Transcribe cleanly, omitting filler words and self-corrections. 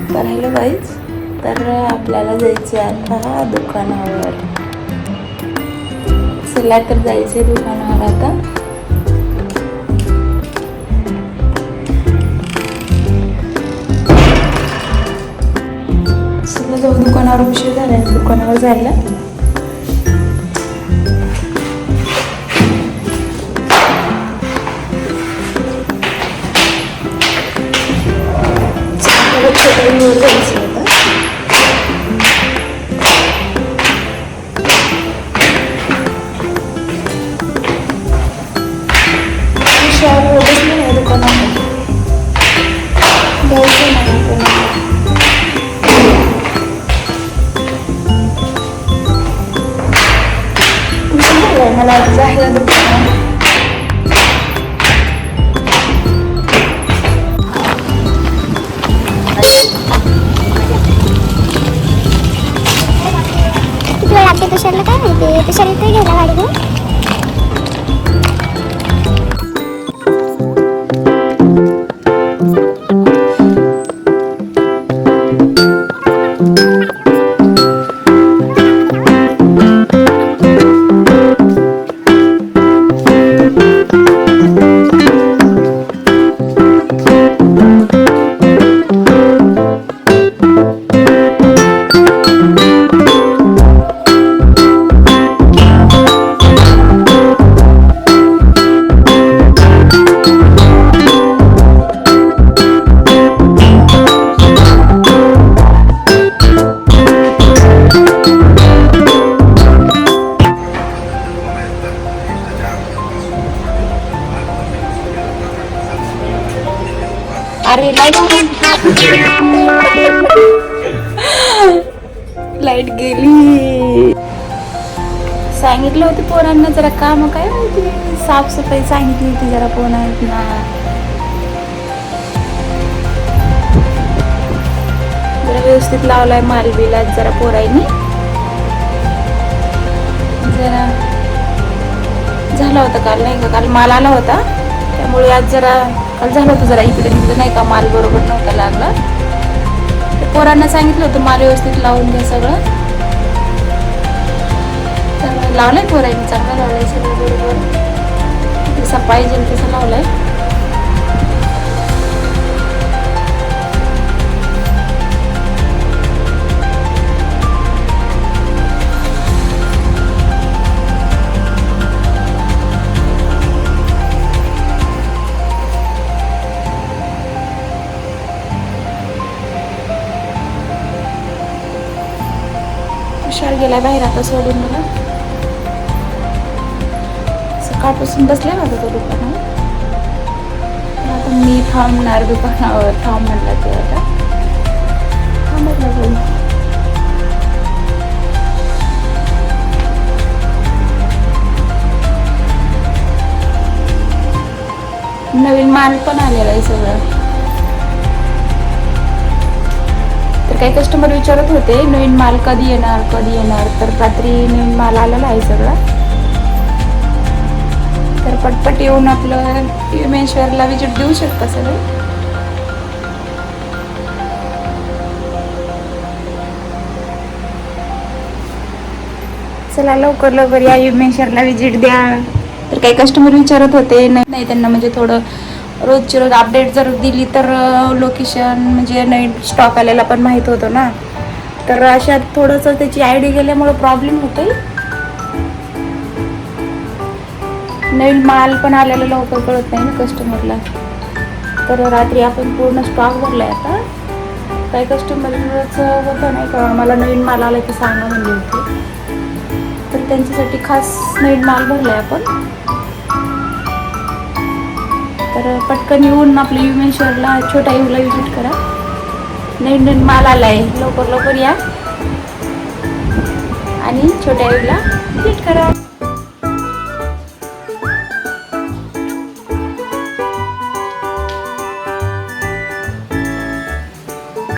तर hello guys, तर आपल्याला जायचं आता दुकानावर. चला तर जायचे दुकानावर आता. चला जाऊ दुकानावर, उशीर झाला दुकानावर जायला. मला जायला दुकानावर. तुला लागते तुषारला काय माहिती, तुषार इथे गेला गाडी घेऊन. अरे लाईट गेली. सांगितलं होतं पोरांना जरा काम, काय माहिती साफसफाई सांगितली होती जरा पोरांना. जरा व्यवस्थित लावलाय माल बिलात जरा पोरांनी. जरा झाला होता काल, नाही का, काल माल आला होता त्यामुळे आज जरा काल झालं होतं जरा इकडे तिकडे, नाही का, माल बरोबर नव्हता लागला. पोरांना सांगितलं होतं माल व्यवस्थित लावून द्या सगळं. तर लावलंय पोरांनी, चांगलं लावलंय सगळं बरोबर जसं पाहिजे तसं लावलंय. तुषार गेला बाहेर आता सोडून मला. सकाळपासून बसले ना तो दुकानावर. आता मी थांबणार दुकानावर, थांब म्हणला ते आता थांबतला बोल. नवीन माल पण आलेला आहे सगळं. काही कस्टमर विचारत होते नवीन माल कधी येणार कधी येणार, तर रात्री नवीन माल आलेला आहे सगळा. तर पटपट येऊन आपलं युमेश्वरला विजिट देऊ शकता सगळे. चला लवकर लवकर या, युमेश्वरला विजिट द्या. तर काही कस्टमर विचारत होते, नाही त्यांना म्हणजे थोडं रोजची रोज अपडेट जर दिली तर लोकेशन म्हणजे नवीन स्टॉक आलेला पण माहीत होतं ना. तर अशात थोडंसं त्याची आयडी गेल्यामुळे प्रॉब्लेम होते. नवीन माल पण आलेला लवकर कळत नाही ना कस्टमरला. तर रात्री आपण पूर्ण स्टॉक भरलाय आता. काही कस्टमरच होतं नाही का, मला नवीन माल आला की सांगा म्हणले होते. तर त्यांच्यासाठी खास नवीन माल भरलाय आपण. तर पटकन येऊन आपल्या युमेश्वरला छोट्या येऊला विजिट करा. नवीन नवीन माल आलाय, लवकर लवकर या आणि छोट्या येऊला विजिट करा.